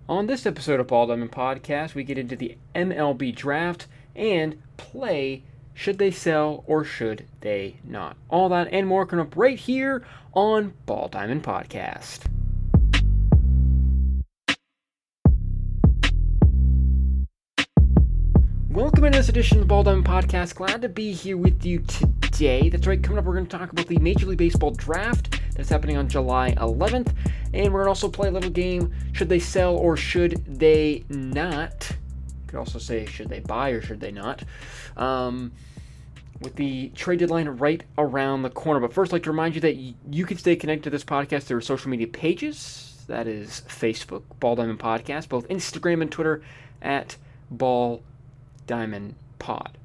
On this episode of Ball Diamond Podcast, we get into the MLB draft and play should they sell or should they not. All that and more coming up right here on Ball Diamond Podcast. Welcome into this edition of the Ball Diamond Podcast. Glad to be here with you today. That's right, coming up we're going to talk about the Major League Baseball draft that's happening on July 11th. And we're going to also play a little game, should they sell or should they not. You could also say, should they buy or should they not. With the trade deadline right around the corner. But first, I'd like to remind you that you can stay connected to this podcast through our social media pages. That is Facebook, Ball Diamond Podcast, both Instagram and Twitter at Ball Diamond Pod.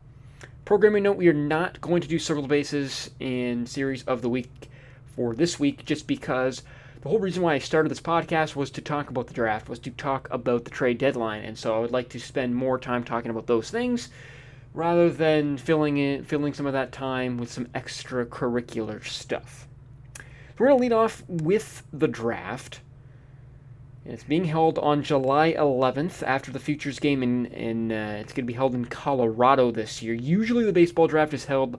Programming note, we are not going to do circle the bases in series of the week for this week, just because the whole reason why I started this podcast was to talk about the draft, was to talk about the trade deadline, and so I would like to spend more time talking about those things rather than filling some of that time with some extracurricular stuff. So we're going to lead off with the draft. It's being held on July 11th after the Futures game, and it's going to be held in Colorado this year. Usually the baseball draft is held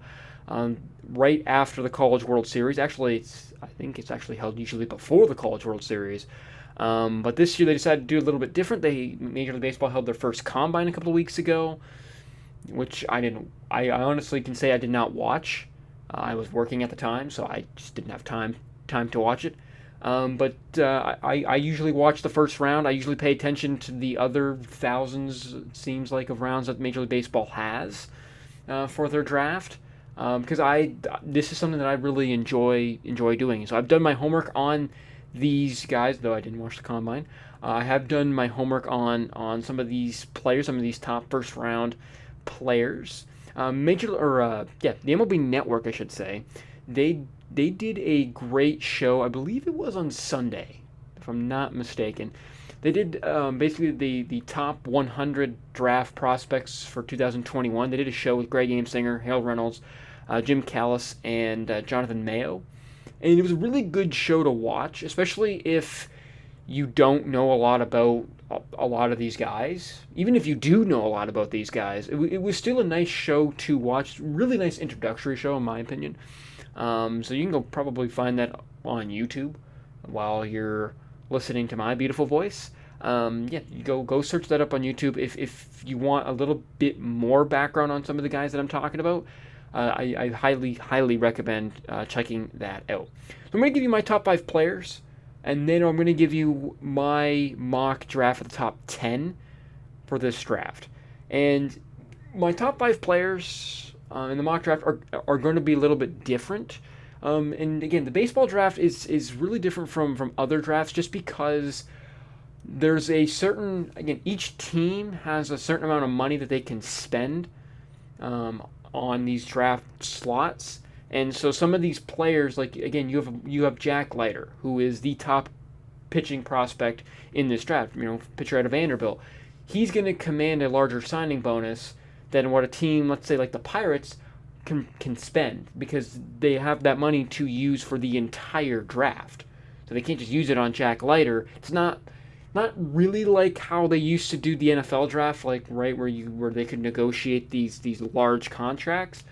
right after the College World Series. Actually, I think it's actually held usually before the College World Series. But this year they decided to do a little bit different. Major League Baseball held their first combine a couple of weeks ago, which I honestly can say I did not watch. I was working at the time, so I just didn't have time to watch it. But I usually watch the first round. I usually pay attention to the other thousands, it seems like, of rounds that Major League Baseball has for their draft. Because this is something that I really enjoy doing. So I've done my homework on these guys, though I didn't watch the combine. I have done my homework on some of these players, some of these top first round players. The MLB Network, I should say, they did a great show. I believe it was on Sunday, if I'm not mistaken. They did basically the top 100 draft prospects for 2021. They did a show with Greg Amsinger, Hale Reynolds, Jim Callis, and Jonathan Mayo. And it was a really good show to watch, especially if you don't know a lot about a lot of these guys. Even if you do know a lot about these guys, it was still a nice show to watch. Really nice introductory show, in my opinion. So you can go probably find that on YouTube while you're listening to my beautiful voice. You go search that up on YouTube if you want a little bit more background on some of the guys that I'm talking about. I highly recommend checking that out. So I'm going to give you my top 5 players, and then I'm going to give you my mock draft of the top 10 for this draft. And my top 5 players in the mock draft are going to be a little bit different. And again, the baseball draft is really different from other drafts just because there's a certain, again, each team has a certain amount of money that they can spend on these draft slots. And so some of these players, like, again, you have Jack Leiter, who is the top pitching prospect in this draft, pitcher out of Vanderbilt. He's going to command a larger signing bonus than what a team, let's say like the Pirates, can spend, because they have that money to use for the entire draft. So they can't just use it on Jack Leiter. It's not really like how they used to do the NFL draft, like right where they could negotiate these large contracts.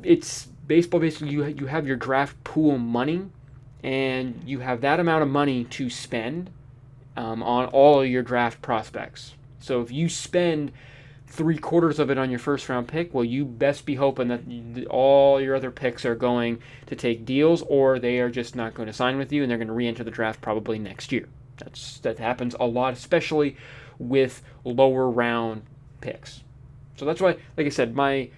It's baseball. Basically, you have your draft pool money, and you have that amount of money to spend on all of your draft prospects. So if you spend 3/4 of it on your first round pick, well, you best be hoping that all your other picks are going to take deals, or they are just not going to sign with you, and they're going to re-enter the draft probably next year. That happens a lot, especially with lower round picks. So that's why, like I said, my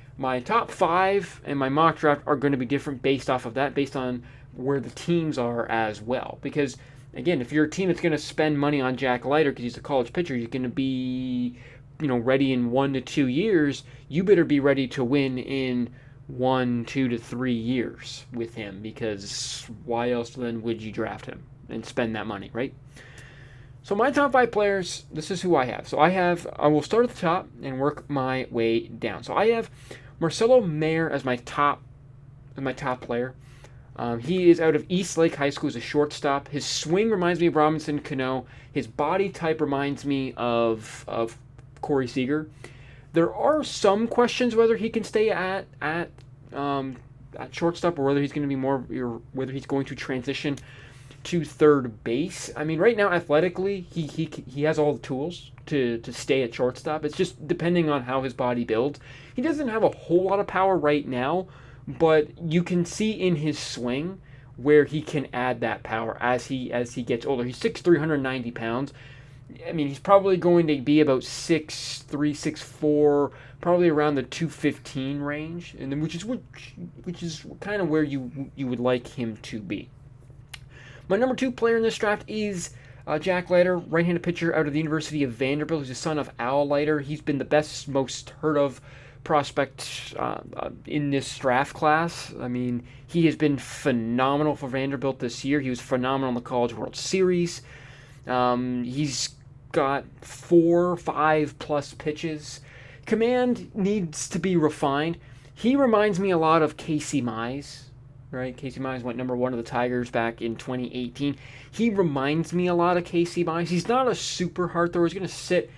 top 5 and my mock draft are going to be different based off of that, based on where the teams are as well. Because, again, if you're a team that's going to spend money on Jack Leiter because he's a college pitcher, he's going to be ready in 1 to 2 years, you better be ready to win in 1, 2 to 3 years with him, because why else then would you draft him and spend that money, right? So my top 5 players, this is who I have. So I will start at the top and work my way down. So I have Marcelo Mayer as my top player. He is out of East Lake High School as a shortstop. His swing reminds me of Robinson Cano. His body type reminds me of Corey Seager. There are some questions whether he can stay at shortstop, or whether he's going to be more, or whether he's going to transition to third base. I mean, right now, athletically, he has all the tools to stay at shortstop. It's just depending on how his body builds. He doesn't have a whole lot of power right now, but you can see in his swing where he can add that power as he gets older. He's 6'3", 390 pounds. I mean, he's probably going to be about 6'3", 6'4", probably around the 215 range, and then which is kind of where you would like him to be. My number 2 player in this draft is Jack Leiter, right-handed pitcher out of the University of Vanderbilt. He's the son of Al Leiter. He's been the best, most heard of prospect in this draft class. I mean, he has been phenomenal for Vanderbilt this year. He was phenomenal in the College World Series. He's got 4, 5 plus pitches. Command needs to be refined. He reminds me a lot of Casey Mize, right? Casey Mize went number 1 of the Tigers back in 2018. He reminds me a lot of Casey Mize. He's not a super hard thrower. He's going to sit,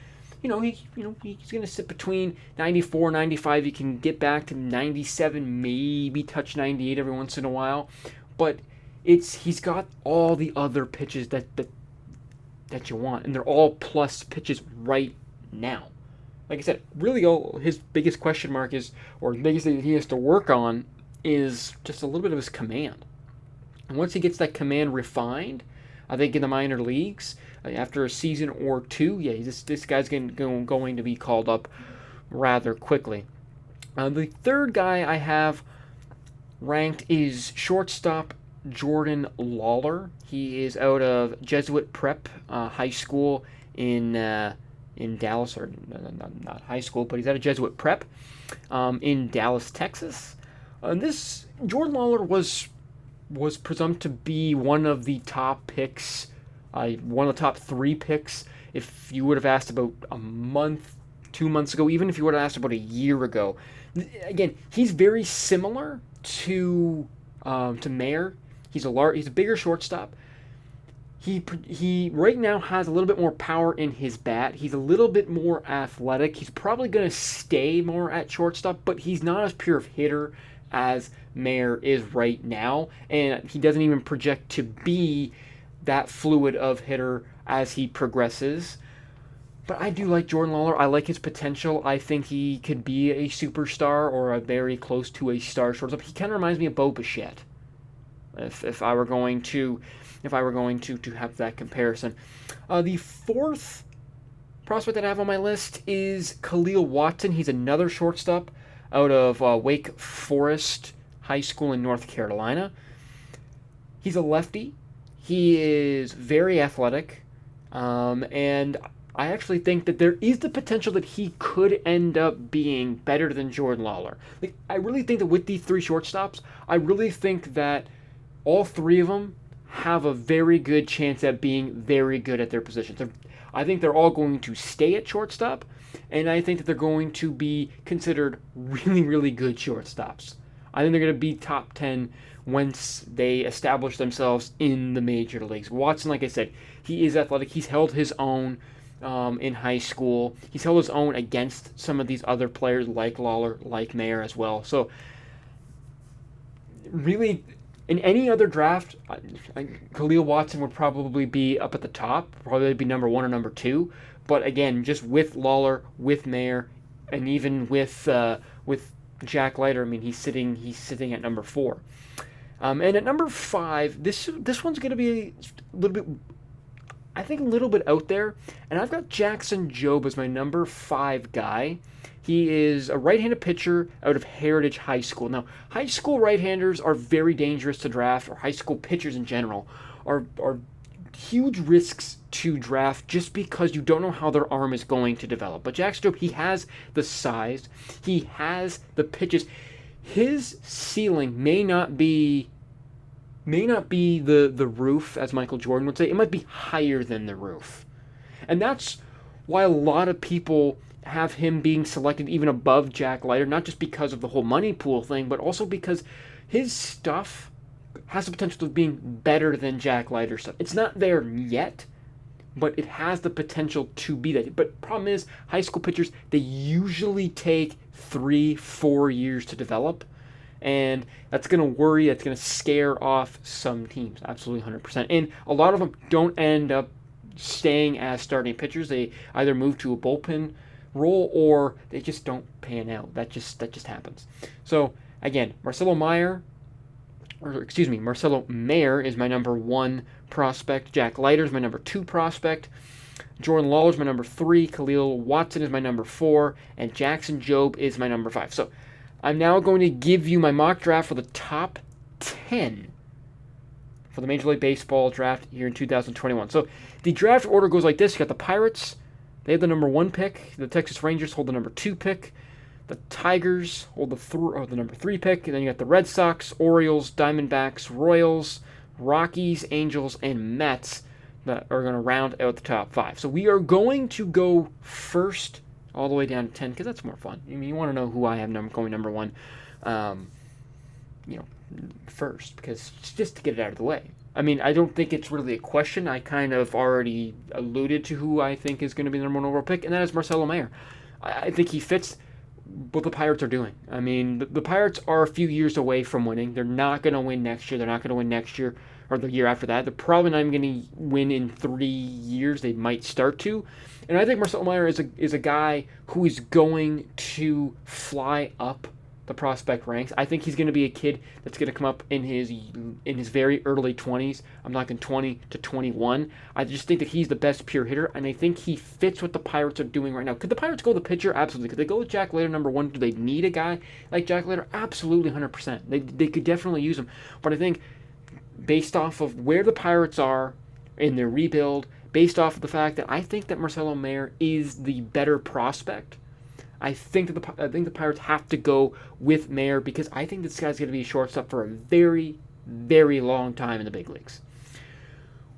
he's going to sit between 94, 95. He can get back to 97, maybe touch 98 every once in a while. But he's got all the other pitches that you want, and they're all plus pitches right now. Like I said, really all his biggest question mark is, or the biggest thing that he has to work on, is just a little bit of his command. And once he gets that command refined, I think in the minor leagues, after a season or two, this guy's going to be called up rather quickly. The third guy I have ranked is shortstop Jordan Lawler. He is out of Jesuit Prep High School in Dallas, or not high school, but he's out of Jesuit Prep in Dallas, Texas. This Jordan Lawler was presumed to be one of the top picks, one of the top 3 picks. If you would have asked about a month, 2 months ago, even if you would have asked about a year ago, again, he's very similar to Mayer. He's a bigger shortstop. He right now has a little bit more power in his bat. He's a little bit more athletic. He's probably going to stay more at shortstop, but he's not as pure of hitter as Mayer is right now, and he doesn't even project to be that fluid of hitter as he progresses. But I do like Jordan Lawler. I like his potential. I think he could be a superstar or a very close to a star shortstop. He kind of reminds me of Bo Bichette. If I were going to have that comparison. The fourth prospect that I have on my list is Khalil Watson. He's another shortstop out of Wake Forest High School in North Carolina. He's a lefty. He is very athletic, and I actually think that there is the potential that he could end up being better than Jordan Lawler. I really think that with these 3 shortstops, I really think that all 3 of them have a very good chance at being very good at their positions. I think they're all going to stay at shortstop, and I think that they're going to be considered really, really good shortstops. I think they're going to be top 10 once they establish themselves in the major leagues. Watson, like I said, he is athletic. He's held his own in high school. He's held his own against some of these other players like Lawler, like Mayer as well. So, really, in any other draft, Khalil Watson would probably be up at the top, probably be number 1 or number 2. But again, just with Lawler, with Mayer, and even with Jack Leiter, I mean, he's sitting at number 4. And at number 5, this one's going to be a little bit, I think, a little bit out there. And I've got Jackson Jobe as my number 5 guy. He is a right-handed pitcher out of Heritage High School. Now, high school right-handers are very dangerous to draft, or high school pitchers in general are huge risks to draft just because you don't know how their arm is going to develop. But Jackson Jobe, he has the size, he has the pitches. His ceiling may not be the roof, as Michael Jordan would say. It might be higher than the roof. And that's why a lot of people have him being selected even above Jack Leiter, not just because of the whole money pool thing, but also because his stuff has the potential of being better than Jack Leiter's stuff. It's not there yet, but it has the potential to be that. But problem is, high school pitchers, they usually take 3-4 years to develop, and that's going to scare off some teams, absolutely 100%. And a lot of them don't end up staying as starting pitchers. They either move to a bullpen role or they just don't pan out. That just happens. So again, Marcelo Mayer is my number 1 prospect. Jack Leiter is my number 2 prospect. Jordan Lawler is my number 3. Khalil Watson is my number 4. And Jackson Jobe is my number 5. So I'm now going to give you my mock draft for the top 10 for the Major League Baseball draft here in 2021. So the draft order goes like this. You got the Pirates. They have the number 1 pick. The Texas Rangers hold the number 2 pick. The Tigers hold the number 3 pick. And then you got the Red Sox, Orioles, Diamondbacks, Royals, Rockies, Angels, and Mets that are going to round out the top 5. So we are going to go first all the way down to 10 because that's more fun. I mean, you want to know who I have going number 1, first, because just to get it out of the way. I mean, I don't think it's really a question. I kind of already alluded to who I think is going to be the number 1 overall pick, and that is Marcelo Mayer. I think he fits what the Pirates are doing. I mean, the Pirates are a few years away from winning. They're not going to win next year. They're not going to win next year or the year after that. They're probably not even going to win in 3 years. They might start to. And I think Marcelo Mayer is a guy who is going to fly up the prospect ranks. I think he's going to be a kid that's going to come up in his very early 20s. I'm talking 20 to 21. I just think that he's the best pure hitter, and I think he fits what the Pirates are doing right now. Could the Pirates go the pitcher? Absolutely. Could they go with Jack Leiter number 1? Do they need a guy like Jack Leiter? Absolutely, 100%. They could definitely use him. But I think based off of where the Pirates are in their rebuild, based off of the fact that I think that Marcelo Mayer is the better prospect, I think the Pirates have to go with Mayer because I think this guy's going to be a shortstop for a very, very long time in the big leagues.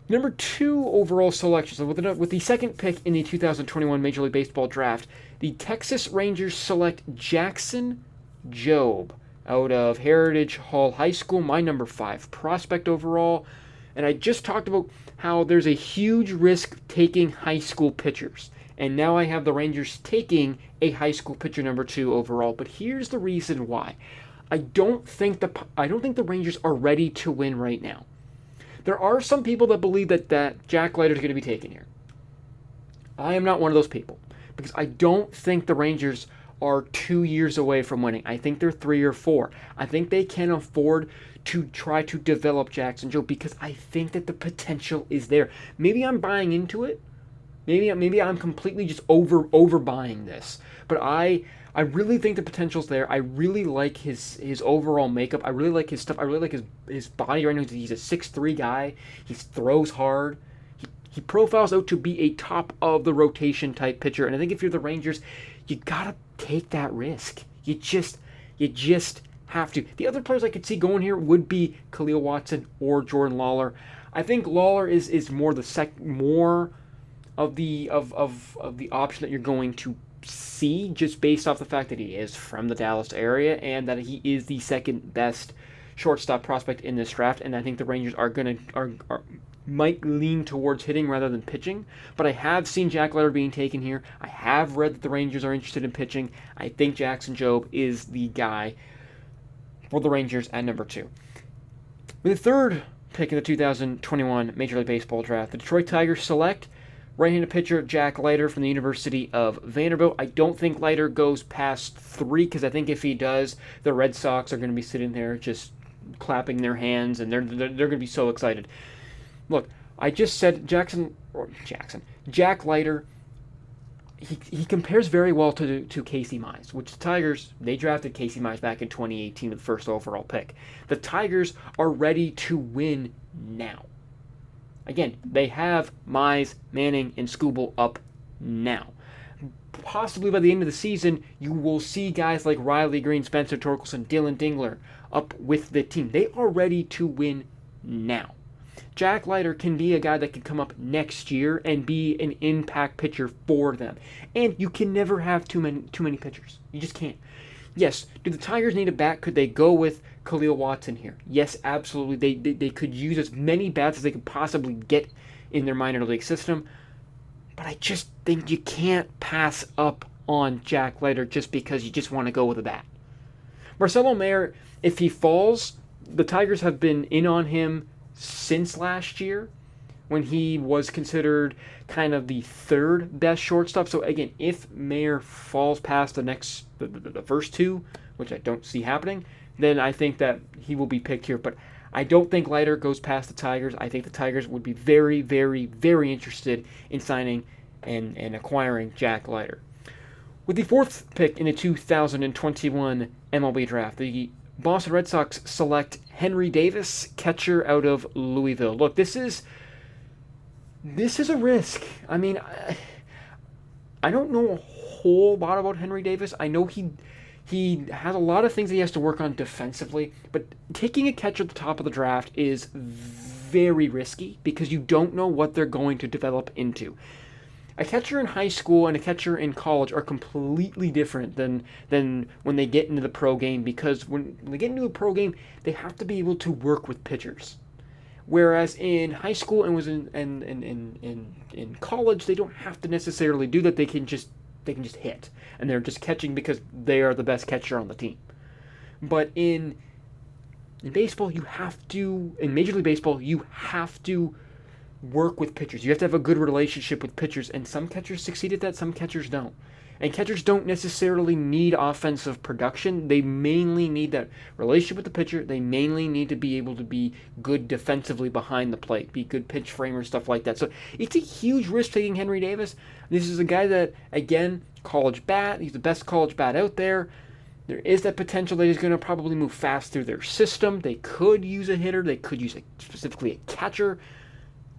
Number 2 overall selection. So with the second pick in the 2021 Major League Baseball draft, the Texas Rangers select Jackson Jobe out of Heritage Hall High School, my number 5 prospect overall. And I just talked about how there's a huge risk taking high school pitchers. And now I have the Rangers taking a high school pitcher number 2 overall. But here's the reason why. I don't think the Rangers are ready to win right now. There are some people that believe that Jack Leiter is going to be taken here. I am not one of those people because I don't think the Rangers are 2 years away from winning. I think they're 3 or 4. I think they can afford to try to develop Jackson Jobe because I think that the potential is there. Maybe I'm buying into it. Maybe I'm completely just overbuying this. But I really think the potential's there. I really like his overall makeup. I really like his stuff. I really like his body right now. He's a 6'3" guy. He throws hard. He profiles out to be a top of the rotation type pitcher. And I think if you're the Rangers, you gotta take that risk. You just have to. The other players I could see going here would be Khalil Watson or Jordan Lawler. I think Lawler is more of the option that you're going to see just based off the fact that he is from the Dallas area and that he is the second best shortstop prospect in this draft. And I think the Rangers might lean towards hitting rather than pitching. But I have seen Jack Leiter being taken here. I have read that the Rangers are interested in pitching. I think Jackson Jobe is the guy for the Rangers at number 2. With the third pick in the 2021 Major League Baseball draft, the Detroit Tigers select right-handed pitcher Jack Leiter from the University of Vanderbilt. I don't think Leiter goes past 3 because I think if he does, the Red Sox are going to be sitting there just clapping their hands and they're going to be so excited. Look, I just said Jack Leiter. He compares very well to Casey Mize, which the Tigers, they drafted Casey Mize back in 2018 with the first overall pick. The Tigers are ready to win now. Again, they have Mize, Manning, and Skubal up now. Possibly by the end of the season, you will see guys like Riley Green, Spencer Torkelson, Dylan Dingler up with the team. They are ready to win now. Jack Leiter can be a guy that can come up next year and be an impact pitcher for them. And you can never have too many pitchers. You just can't. Yes, do the Tigers need a bat? Could they go with Khalil Watson here. Yes, absolutely. They could use as many bats as they could possibly get in their minor league system. But I just think you can't pass up on Jack Leiter just because you just want to go with a bat. Marcelo Mayer, if he falls, the Tigers have been in on him since last year when he was considered kind of the third best shortstop. So again, if Mayer falls past the first two, which I don't see happening, then I think that he will be picked here. But I don't think Leiter goes past the Tigers. I think the Tigers would be very, very, very interested in signing and acquiring Jack Leiter. With the fourth pick in the 2021 MLB draft, the Boston Red Sox select Henry Davis, catcher out of Louisville. Look, this is a risk. I mean, I don't know a whole lot about Henry Davis. I know he has a lot of things that he has to work on defensively, but taking a catcher at the top of the draft is very risky because you don't know what they're going to develop into. A catcher in high school and a catcher in college are completely different than when they get into the pro game, because when they get into a pro game, they have to be able to work with pitchers. Whereas in high school and in college, they don't have to necessarily do that. They can just hit, and they're just catching because they are the best catcher on the team. But in baseball, in Major League Baseball, you have to work with pitchers. You have to have a good relationship with pitchers, and some catchers succeed at that, some catchers don't. And catchers don't necessarily need offensive production. They mainly need that relationship with the pitcher. They mainly need to be able to be good defensively behind the plate, be good pitch framers, stuff like that. So it's a huge risk taking Henry Davis. This is a guy that, again, college bat. He's the best college bat out there. There is that potential that he's going to probably move fast through their system. They could use a hitter. They could use specifically a catcher.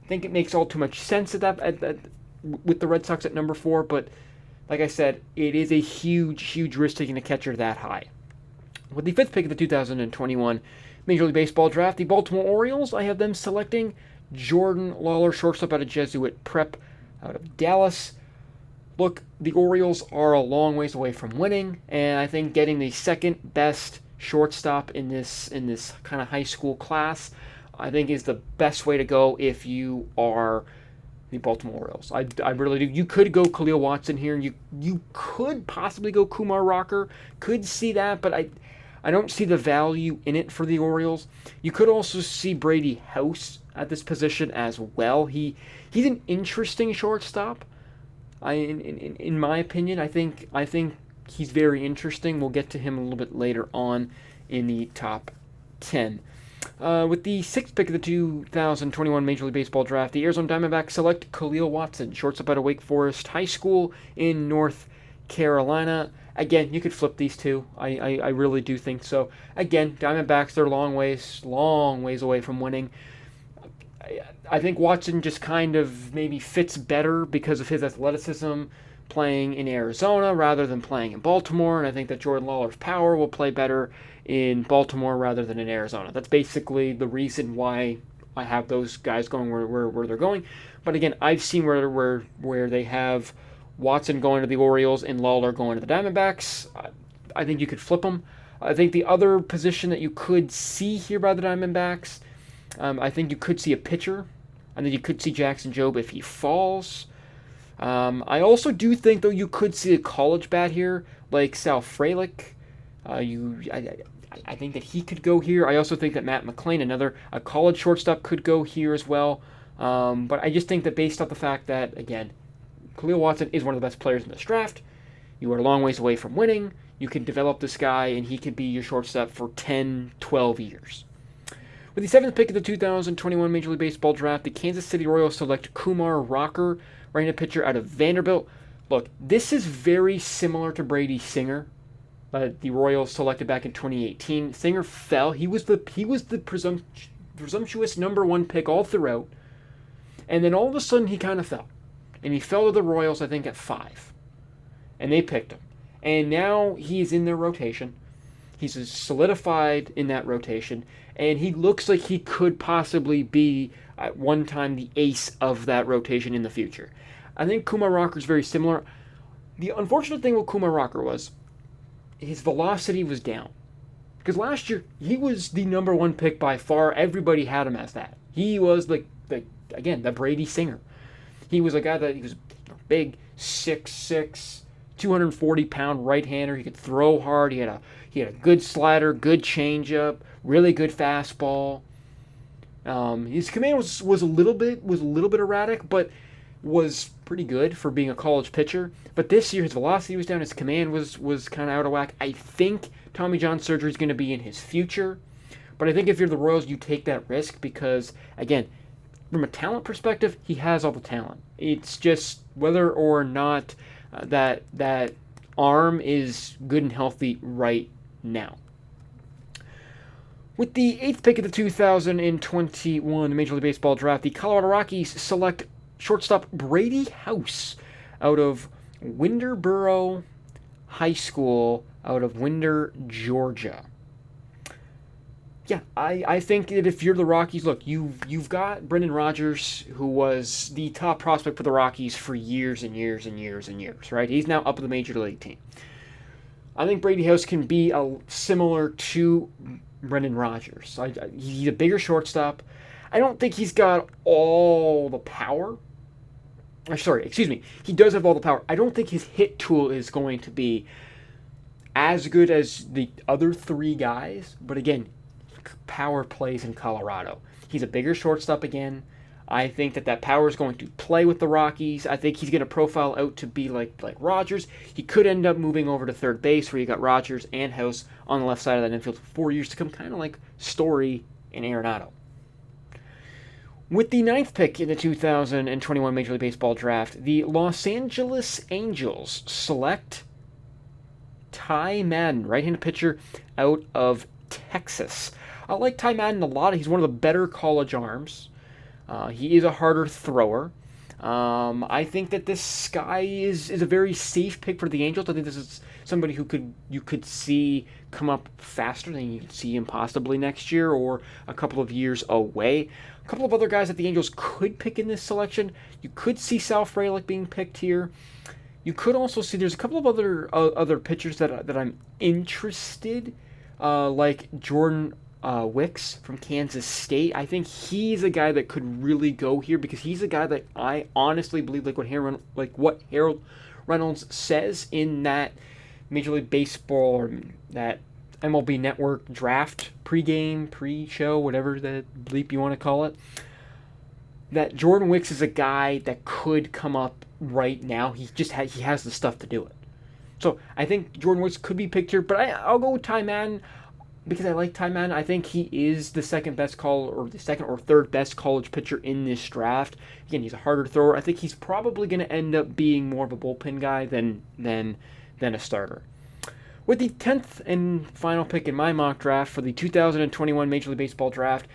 I think it makes all too much sense with the Red Sox at number 4, but like I said, it is a huge, huge risk taking a catcher that high. With the 5th pick of the 2021 Major League Baseball draft, the Baltimore Orioles, I have them selecting Jordan Lawler, shortstop out of Jesuit Prep out of Dallas. Look, the Orioles are a long ways away from winning, and I think getting the second best shortstop in this kind of high school class, I think is the best way to go if you are the Baltimore Orioles. I really do. You could go Khalil Watson here. You could possibly go Kumar Rocker. Could see that, but I don't see the value in it for the Orioles. You could also see Brady House at this position as well. He's an interesting shortstop. In my opinion, I think he's very interesting. We'll get to him a little bit later on in the top 10. With the 6th pick of the 2021 Major League Baseball draft, the Arizona Diamondbacks select Khalil Watson, shortstop out of Wake Forest High School in North Carolina. Again, you could flip these two. I really do think so. Again, Diamondbacks, they're long ways away from winning. I think Watson just kind of maybe fits better because of his athleticism playing in Arizona rather than playing in Baltimore, and I think that Jordan Lawler's power will play better in Baltimore rather than in Arizona. That's basically the reason why I have those guys going where they're going. But again, I've seen where they have Watson going to the Orioles and Lawler going to the Diamondbacks. I think you could flip them. I think the other position that you could see here by the Diamondbacks, I think you could see a pitcher. I think you could see Jackson Jobe if he falls. I also do think, though, you could see a college bat here, like Sal Frelick. I think that he could go here. I also think that Matt McClain, a college shortstop, could go here as well. But I just think that based off the fact that, again, Khalil Watson is one of the best players in this draft, you are a long ways away from winning, you can develop this guy, and he could be your shortstop for 10, 12 years. With the 7th pick of the 2021 Major League Baseball draft, the Kansas City Royals select Kumar Rocker, right-handed pitcher out of Vanderbilt. Look, this is very similar to Brady Singer, the Royals selected back in 2018. Singer fell. He was the presumptuous number 1 pick all throughout, and then all of a sudden he kind of fell, and he fell to the Royals, I think, at 5, and they picked him, and now he's in their rotation. He's solidified in that rotation, and he looks like he could possibly be at one time the ace of that rotation in the future. I think Kumar Rocker is very similar. The unfortunate thing with Kumar Rocker was his velocity was down. Because last year, he was the number one pick by far. Everybody had him as that. He was again, the Brady Singer. He was a guy that he was big, 6'6", 240-pound right-hander. He could throw hard. He had a good slider, good changeup, really good fastball. His command was a little bit erratic, but was pretty good for being a college pitcher. But this year, his velocity was down. His command was kind of out of whack. I think Tommy John surgery is going to be in his future. But I think if you're the Royals, you take that risk because, again, from a talent perspective, he has all the talent. It's just whether or not that arm is good and healthy right now. With the 8th pick of the 2021 Major League Baseball draft, the Colorado Rockies select shortstop Brady House out of Winterboro High School out of Winder, Georgia. Yeah, I think that if you're the Rockies, look, you've got Brendan Rodgers, who was the top prospect for the Rockies for years and years and years and years, right? He's now up with the Major League team. I think Brady House can be similar to Brendan Rodgers. He's a bigger shortstop. I don't think he's got all the power. He does have all the power. I don't think his hit tool is going to be as good as the other three guys, but again, power plays in Colorado. He's a bigger shortstop again. I think that power is going to play with the Rockies. I think he's going to profile out to be like Rodgers. He could end up moving over to third base where you got Rodgers and House on the left side of that infield for 4 years to come, kind of like Story and Arenado. With the 9th pick in the 2021 Major League Baseball draft, the Los Angeles Angels select Ty Madden, right-handed pitcher out of Texas. I like Ty Madden a lot. He's one of the better college arms. He is a harder thrower. I think that this guy is a very safe pick for the Angels. I think this is somebody who you could see come up faster than you could see him possibly next year or a couple of years away. A couple of other guys that the Angels could pick in this selection. You could see Sal Frelick being picked here. You could also see there's a couple of other pitchers that I'm interested, like Jordan Wicks from Kansas State. I think he's a guy that could really go here because he's a guy that I honestly believe, like what Harold Reynolds says in that Major League Baseball or that MLB Network draft pregame, pre-show, whatever the bleep you want to call it, that Jordan Wicks is a guy that could come up right now. He has the stuff to do it. So I think Jordan Wicks could be picked here, but I'll go with Ty Madden because I like Ty Madden. I think he is the second or third best college pitcher in this draft. Again, he's a harder thrower. I think he's probably going to end up being more of a bullpen guy than a starter. With the 10th and final pick in my mock draft for the 2021 Major League Baseball draft,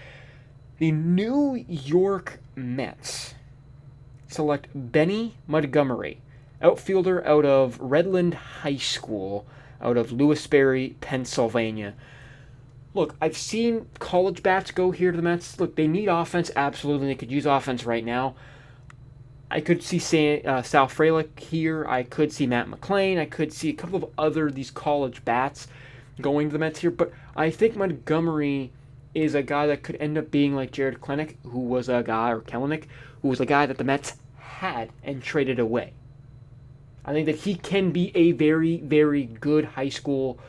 the New York Mets select Benny Montgomery, outfielder out of Redland High School, out of Lewisberry, Pennsylvania. Look, I've seen college bats go here to the Mets. Look, they need offense, absolutely. They could use offense right now. I could see Sal Frelick here. I could see Matt McClain. I could see a couple of other these college bats going to the Mets here. But I think Montgomery is a guy that could end up being like Jared Kelenic, who was a guy that the Mets had and traded away. I think that he can be a very, very good high school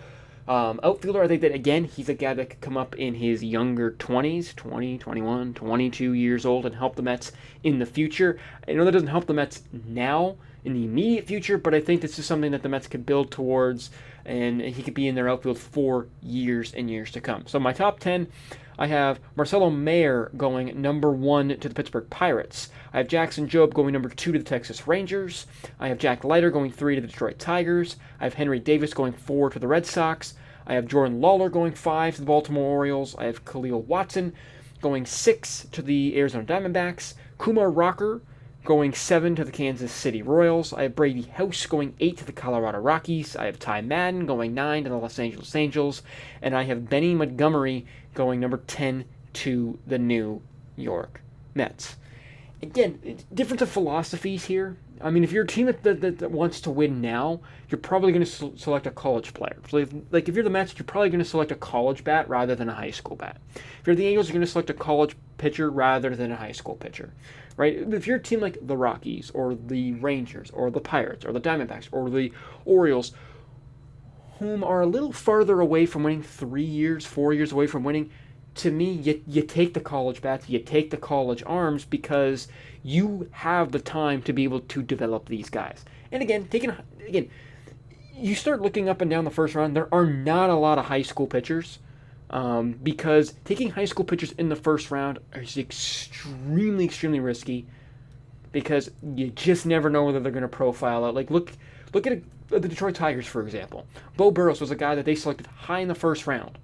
outfielder. I think that, again, he's a guy that could come up in his younger 20s, 20, 21, 22 years old, and help the Mets in the future. I know that doesn't help the Mets now in the immediate future, but I think this is something that the Mets could build towards, and he could be in their outfield for years and years to come. So my top 10, I have Marcelo Mayer going number 1 to the Pittsburgh Pirates. I have Jackson Jobe going number 2 to the Texas Rangers. I have Jack Leiter going 3 to the Detroit Tigers. I have Henry Davis going 4 to the Red Sox. I have Jordan Lawler going 5 to the Baltimore Orioles. I have Khalil Watson going 6 to the Arizona Diamondbacks. Kumar Rocker going 7 to the Kansas City Royals. I have Brady House going 8 to the Colorado Rockies. I have Ty Madden going 9 to the Los Angeles Angels. And I have Benny Montgomery going number 10 to the New York Mets. Again, difference of philosophies here. I mean, if you're a team that wants to win now, you're probably going to select a college player. So if you're the Mets, you're probably going to select a college bat rather than a high school bat. If you're the Angels, you're going to select a college pitcher rather than a high school pitcher, right? If you're a team like the Rockies or the Rangers or the Pirates or the Diamondbacks or the Orioles, whom are a little farther away from winning, 3 years, 4 years away from winning, to me, you take the college bats, you take the college arms because you have the time to be able to develop these guys. And again, you start looking up and down the first round, there are not a lot of high school pitchers because taking high school pitchers in the first round is extremely, extremely risky because you just never know whether they're going to profile out. Like, look at the Detroit Tigers, for example. Bo Burrows was a guy that they selected high in the first round.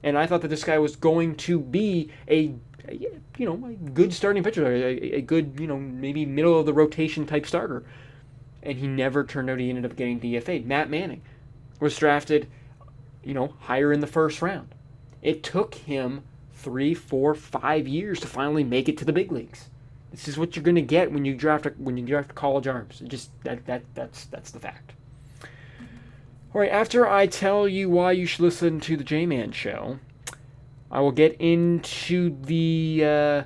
And I thought that this guy was going to be a good starting pitcher, a good, maybe middle of the rotation type starter. And he never turned out. He ended up getting DFA'd. Matt Manning was drafted, higher in the first round. It took him 3, 4, 5 years to finally make it to the big leagues. This is what you're going to get when you draft college arms. That's the fact. All right, after I tell you why you should listen to the J-Man Show, I will get into the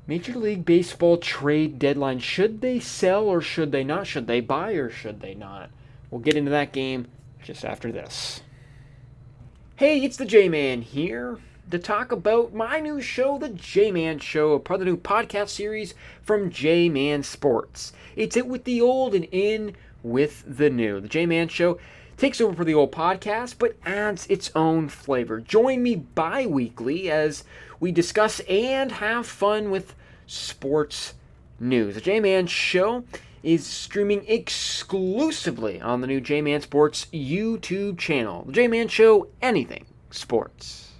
Major League Baseball trade deadline. Should they sell or should they not? Should they buy or should they not? We'll get into that game just after this. Hey, it's the J-Man here to talk about my new show, the J-Man Show, a part of the new podcast series from J-Man Sports. It's it with the old and in with the new. The J-Man Show takes over for the old podcast, but adds its own flavor. Join me bi-weekly as we discuss and have fun with sports news. The J-Man Show is streaming exclusively on the new J-Man Sports YouTube channel. The J-Man Show, anything sports.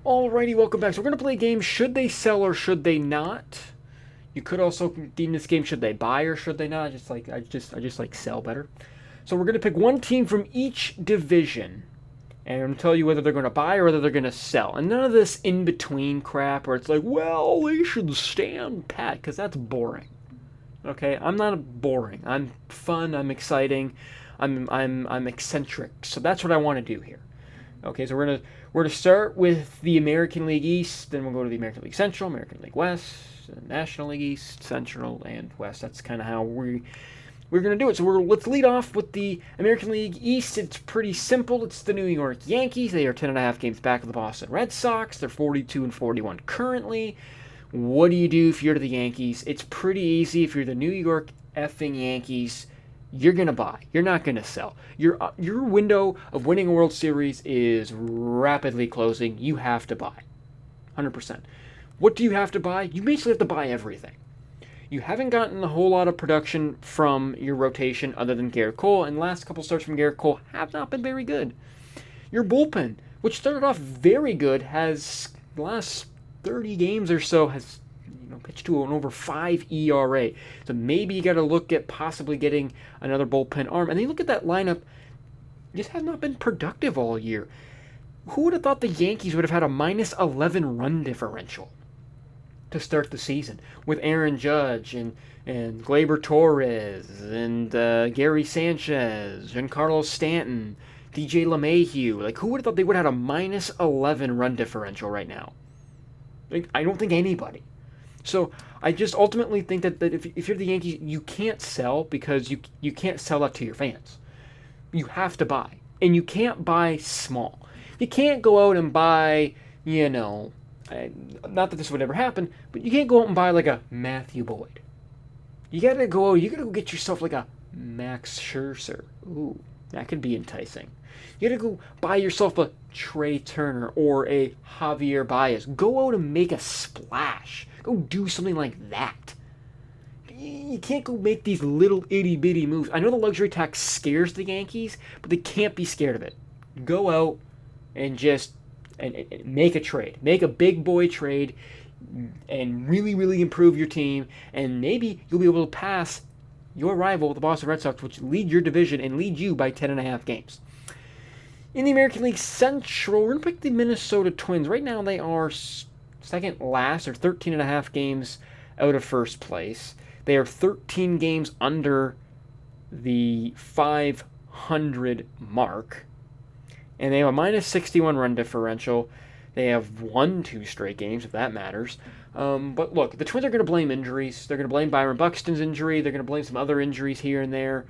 Alrighty, welcome back. So we're going to play a game, should they sell or should they not? You could also deem this game, should they buy or should they not? I just like sell better. So we're going to pick one team from each division, and I'm going to tell you whether they're going to buy or whether they're going to sell. And none of this in-between crap where it's like, well, they should stand pat, because that's boring. Okay, I'm not boring. I'm fun. I'm exciting. I'm eccentric. So that's what I want to do here. Okay, so we're gonna start with the American League East, then we'll go to the American League Central, American League West, National League East, Central, and West. That's kind of how we're going to do it. So let's lead off with the American League East. It's pretty simple. It's the New York Yankees. They are 10.5 games back of the Boston Red Sox. They're 42-41 currently. What do you do if you're the Yankees? It's pretty easy. If you're the New York effing Yankees, you're going to buy. You're not going to sell. Your window of winning a World Series is rapidly closing. You have to buy. 100%. What do you have to buy? You basically have to buy everything. You haven't gotten a whole lot of production from your rotation other than Garrett Cole, and the last couple starts from Garrett Cole have not been very good. Your bullpen, which started off very good, has the last 30 games or so has pitched to an over 5 ERA. So maybe you got to look at possibly getting another bullpen arm. And then you look at that lineup, just have not been productive all year. Who would have thought the Yankees would have had a minus 11 run differential to start the season with Aaron Judge and Gleyber Torres and Gary Sanchez and Carlos Stanton, DJ LeMahieu? Like, who would have thought they would have had a minus 11 run differential right now? Like, I don't think anybody. So I just ultimately think that if you're the Yankees, you can't sell because you can't sell that to your fans. You have to buy. And you can't buy small. You can't go out and buy, not that this would ever happen, but you can't go out and buy like a Matthew Boyd. You gotta go get yourself like a Max Scherzer. Ooh, that could be enticing. You gotta go buy yourself a Trey Turner or a Javier Baez. Go out and make a splash. Go do something like that. You can't go make these little itty-bitty moves. I know the luxury tax scares the Yankees, but they can't be scared of it. Go out and just and make a trade. Make a big boy trade and really, really improve your team. And maybe you'll be able to pass your rival, the Boston Red Sox, which lead your division and lead you by 10.5 games. In the American League Central, we're going to pick the Minnesota Twins. Right now they are second last, or 13.5 games out of first place. They are 13 games under the 500 mark, and they have a minus 61 run differential. They have won 2 straight games, if that matters. But look, the Twins are going to blame injuries. They're going to blame Byron Buxton's injury. They're going to blame some other injuries here and there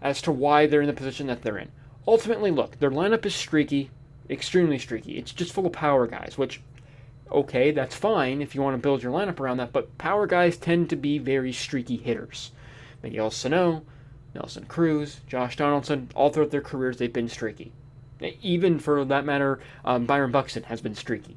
as to why they're in the position that they're in. Ultimately, look, their lineup is streaky, extremely streaky. It's just full of power guys, which, okay, that's fine if you want to build your lineup around that, but power guys tend to be very streaky hitters. Miguel Sano, Nelson Cruz, Josh Donaldson, all throughout their careers, they've been streaky. Even for that matter, Byron Buxton has been streaky.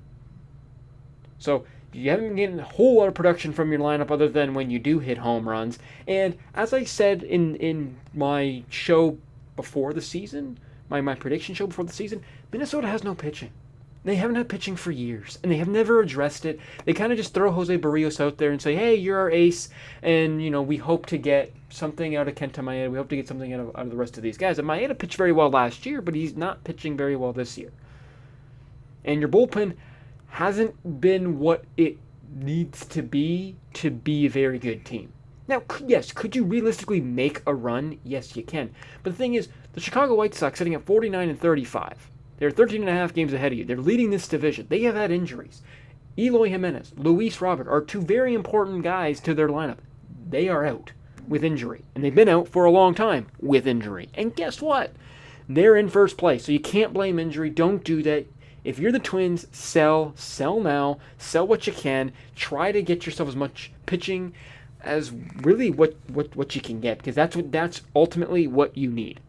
So you haven't been getting a whole lot of production from your lineup other than when you do hit home runs. And as I said in my show before the season, my prediction show before the season, Minnesota has no pitching. They haven't had pitching for years, and they have never addressed it. They kind of just throw Jose Barrios out there and say, hey, you're our ace, and, we hope to get something out of Kenta Maeda. We hope to get something out of the rest of these guys. And Maeda pitched very well last year, but he's not pitching very well this year. And your bullpen hasn't been what it needs to be a very good team. Now, yes, could you realistically make a run? Yes, you can. But the thing is, the Chicago White Sox sitting at 49-35. They're 13 and a half games ahead of you. They're leading this division. They have had injuries. Eloy Jimenez, Luis Robert are 2 very important guys to their lineup. They are out with injury. And they've been out for a long time with injury. And guess what? They're in first place. So you can't blame injury. Don't do that. If you're the Twins, sell now. Sell what you can. Try to get yourself as much pitching as really what you can get. Because that's ultimately what you need.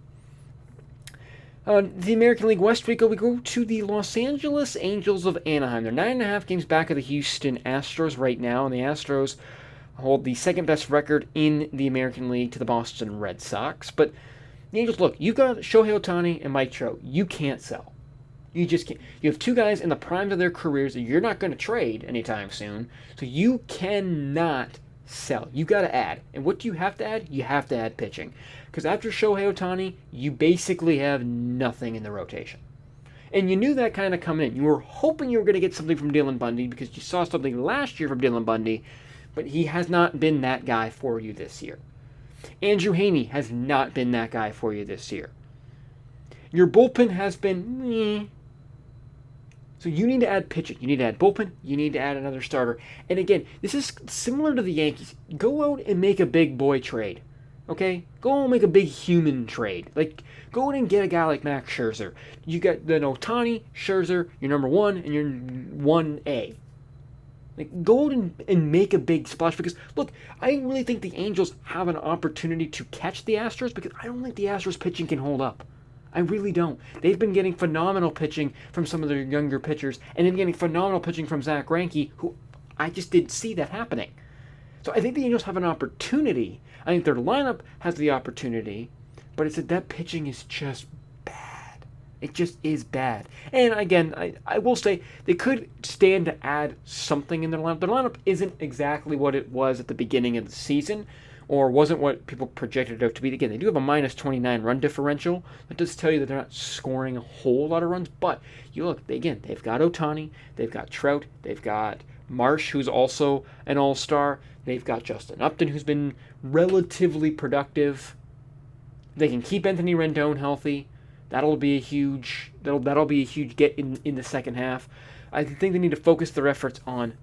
The American League West, we go to the Los Angeles Angels of Anaheim. They're 9.5 games back of the Houston Astros right now, and the Astros hold the second best record in the American League to the Boston Red Sox. But the Angels, look, you've got Shohei Ohtani and Mike Trout. You can't sell. You just can't. You have 2 guys in the primes of their careers that you're not going to trade anytime soon, so you cannot sell. You got to add. And what do you have to add? You have to add pitching. Because after Shohei Ohtani, you basically have nothing in the rotation. And you knew that kind of coming in. You were hoping you were going to get something from Dylan Bundy because you saw something last year from Dylan Bundy, but he has not been that guy for you this year. Andrew Heaney has not been that guy for you this year. Your bullpen has been meh. So you need to add pitching. You need to add bullpen. You need to add another starter. And again, this is similar to the Yankees. Go out and make a big boy trade. Okay? Go out and make a big human trade. Like, go out and get a guy like Max Scherzer. You got then Ohtani, Scherzer, your number 1, and your 1A. Like, go out and make a big splash. Because, look, I really think the Angels have an opportunity to catch the Astros because I don't think the Astros pitching can hold up. I really don't. They've been getting phenomenal pitching from some of their younger pitchers, and they've been getting phenomenal pitching from Zach Greinke, who I just didn't see that happening. So I think the Angels have an opportunity. I think their lineup has the opportunity, but it's that pitching is just bad. It just is bad. And again, I will say they could stand to add something in their lineup. Their lineup isn't exactly what it was at the beginning of the season, or wasn't what people projected it out to be. Again, they do have a minus 29 run differential. That does tell you that they're not scoring a whole lot of runs. But you look, again, they've got Ohtani, they've got Trout, they've got Marsh, who's also an all-star. They've got Justin Upton, who's been relatively productive. They can keep Anthony Rendon healthy. That'll be a huge get in the second half. I think they need to focus their efforts on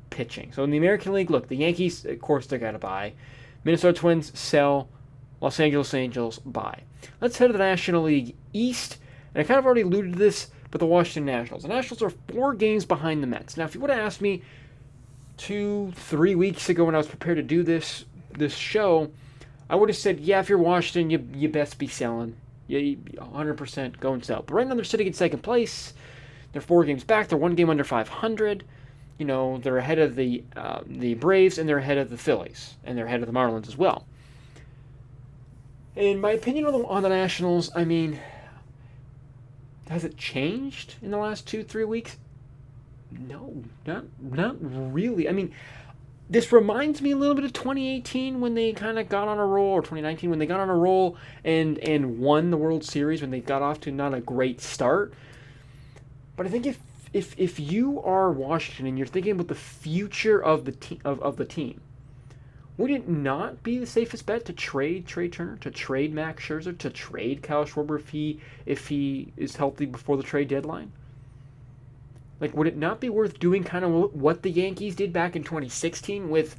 pitching. So in the American League, look, the Yankees, of course, they got to buy. Minnesota Twins, sell. Los Angeles Angels, buy. Let's head to the National League East. And I kind of already alluded to this, but the Washington Nationals. The Nationals are 4 games behind the Mets. Now, if you would have asked me 2-3 weeks ago when I was prepared to do this show, I would have said, yeah, if you're Washington, you best be selling. Yeah, 100% go and sell. But right now they're sitting in second place. They're 4 games back. They're 1 game under 500. You know, they're ahead of the Braves, and they're ahead of the Phillies, and they're ahead of the Marlins as well. In my opinion on the Nationals, I mean, has it changed in the last 2-3 weeks? No, not really. I mean, this reminds me a little bit of 2018 when they kind of got on a roll, or 2019 when they got on a roll and won the World Series when they got off to not a great start. But I think if you are Washington and you're thinking about the future of the team, Would it not be the safest bet to trade Trey Turner, to trade Max Scherzer, to trade Kyle Schwarber if he is healthy before the trade deadline? Like, would it not be worth doing kind of what the Yankees did back in 2016 with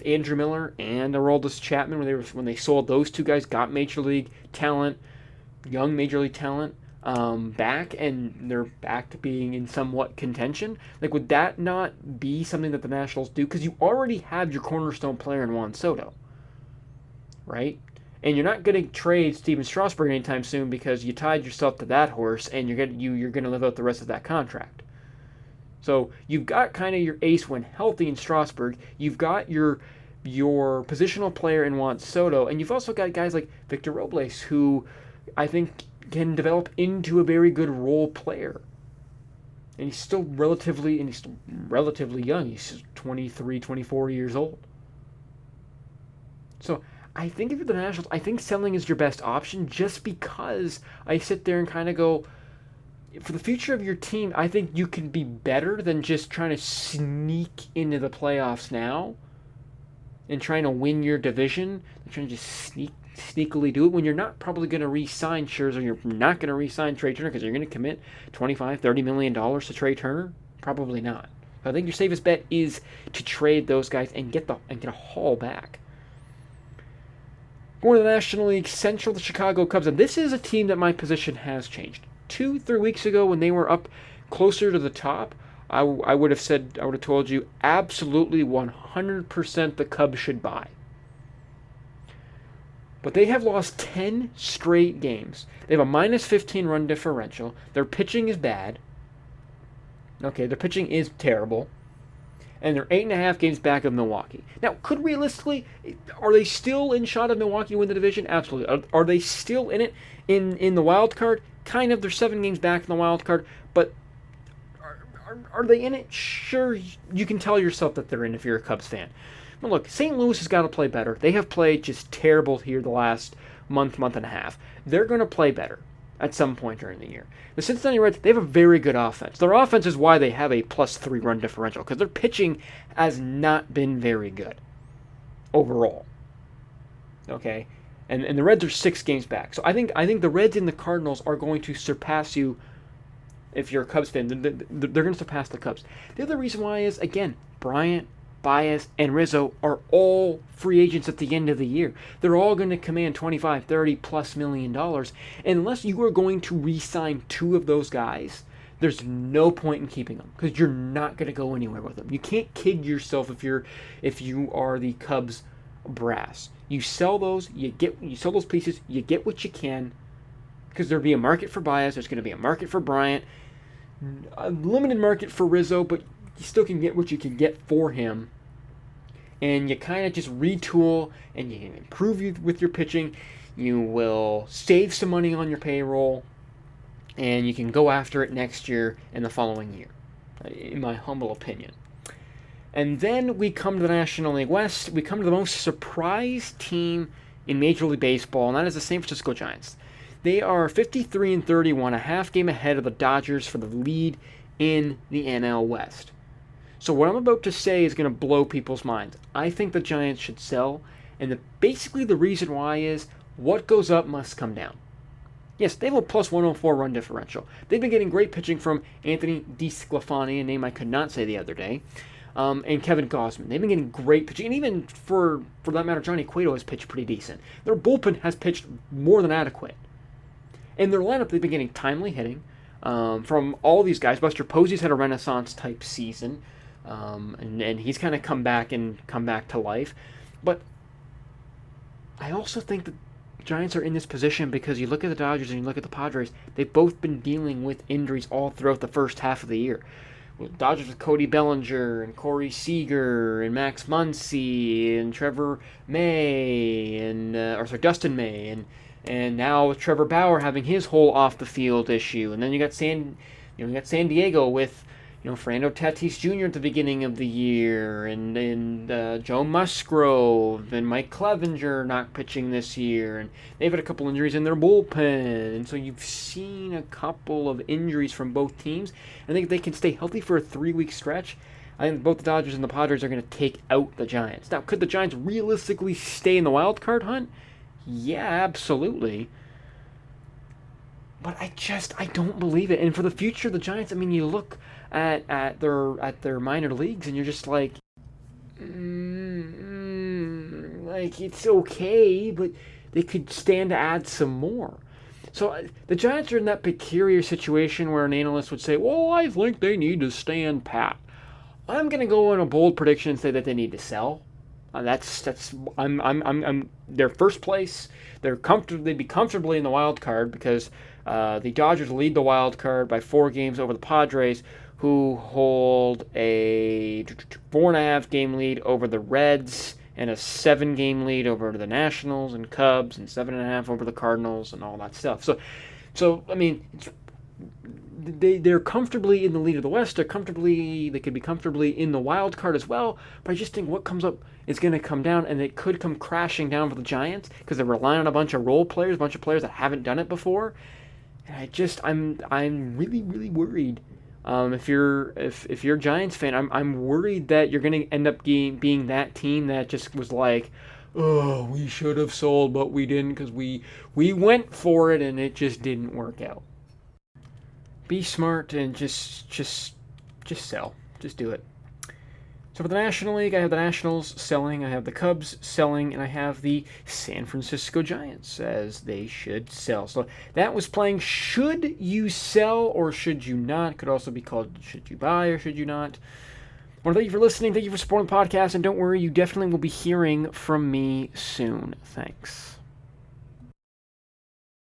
Andrew Miller and Aroldis Chapman when they sold those two guys, got major league talent, young major league talent, back, and they're back to being in somewhat contention? Like, would that not be something that the Nationals do? Because you already have your cornerstone player in Juan Soto, right? And you're not going to trade Steven Strasburg anytime soon because you tied yourself to that horse, and you're going to live out the rest of that contract. So you've got kind of your ace when healthy in Strasburg. You've got your positional player in Juan Soto, and you've also got guys like Victor Robles, who I think can develop into a very good role player. And he's still relatively young. He's 23, 24 years old. So I think if you're the Nationals, I think selling is your best option, just because I sit there and kind of go, for the future of your team, I think you can be better than just trying to sneak into the playoffs now and trying to win your division, and trying to just sneakily do it when you're not probably going to re-sign Scherzer, you're not going to re-sign Trey Turner because you're going to commit $25-30 million to Trey Turner. Probably not. I think your safest bet is to trade those guys and get a haul back. Going to the National League Central, the Chicago Cubs, and this is a team that my position has changed. 2-3 weeks ago, when they were up closer to the top, I would have told you absolutely 100% the Cubs should buy. But they have lost 10 straight games. They have a minus 15 run differential. Their pitching is bad. Okay, their pitching is terrible. And they're 8.5 games back of Milwaukee. Now, are they still in shot of Milwaukee to win the division? Absolutely. Are they still in it in the wild card? Kind of. They're 7 games back in the wild card. But are they in it? Sure, you can tell yourself that they're in if you're a Cubs fan. But look, St. Louis has got to play better. They have played just terrible here the last month and a half. They're going to play better at some point during the year. The Cincinnati Reds, they have a very good offense. Their offense is why they have a +3 run differential, because their pitching has not been very good overall. Okay? And the Reds are 6 games back. So I think the Reds and the Cardinals are going to surpass you if you're a Cubs fan. They're going to surpass the Cubs. The other reason why is, again, Bryant, Baez, and Rizzo are all free agents at the end of the year. They're all going to command $25, $30+ million. Unless you are going to re-sign 2 of those guys, there's no point in keeping them, because you're not going to go anywhere with them. You can't kid yourself if you are the Cubs brass. You sell those, you sell those pieces, you get what you can, because there'll be a market for Baez, there's going to be a market for Bryant, a limited market for Rizzo, but you still can get what you can get for him. And you kind of just retool and you can improve with your pitching. You will save some money on your payroll, and you can go after it next year and the following year, in my humble opinion. And then we come to the National League West. We come to the most surprised team in Major League Baseball, and that is the San Francisco Giants. They are 53-31, a half game ahead of the Dodgers for the lead in the NL West. So what I'm about to say is going to blow people's minds. I think the Giants should sell, and basically the reason why is what goes up must come down. Yes, they have a +104 run differential. They've been getting great pitching from Anthony DeSclafani, a name I could not say the other day, and Kevin Gausman. They've been getting great pitching, and even for that matter, Johnny Cueto has pitched pretty decent. Their bullpen has pitched more than adequate. In their lineup, they've been getting timely hitting from all these guys. Buster Posey's had a Renaissance-type season. And he's kind of come back to life. But I also think that the Giants are in this position because you look at the Dodgers and you look at the Padres, they've both been dealing with injuries all throughout the first half of the year. With Dodgers with Cody Bellinger and Corey Seager and Max Muncy and Trevor May and Dustin May and now with Trevor Bauer having his whole off the field issue, and then you got San Diego with Fernando Tatis Jr. at the beginning of the year, and Joe Musgrove and Mike Clevenger not pitching this year, and they've had a couple injuries in their bullpen, and so you've seen a couple of injuries from both teams. I think if they can stay healthy for a 3-week stretch, I think both the Dodgers and the Padres are going to take out the Giants. Now, could the Giants realistically stay in the wild card hunt? Yeah, absolutely. But I don't believe it. And for the future of the Giants, I mean, you look at their minor leagues, and you're just like, like it's okay, but they could stand to add some more. So the Giants are in that peculiar situation where an analyst would say, "Well, I think they need to stand pat." I'm gonna go on a bold prediction and say that they need to sell. That's I'm their first place. They'd be comfortably in the wild card because the Dodgers lead the wild card by 4 games over the Padres, who hold a 4.5 game lead over the Reds and a 7 game lead over the Nationals and Cubs and 7.5 over the Cardinals and all that stuff. So I mean, they're comfortably in the lead of the West. They could be comfortably in the wild card as well. But I just think what comes up is going to come down, and it could come crashing down for the Giants because they're relying on a bunch of role players, a bunch of players that haven't done it before. And I'm really worried. If you're a Giants fan, I'm worried that you're going to end up being that team that just was like, oh, we should have sold, but we didn't because we went for it and it just didn't work out. Be smart and just sell. Just do it. So for the National League, I have the Nationals selling, I have the Cubs selling, and I have the San Francisco Giants as they should sell. So that was playing should you sell or should you not. Could also be called should you buy or should you not. I want to thank you for listening. Thank you for supporting the podcast. And don't worry, you definitely will be hearing from me soon. Thanks.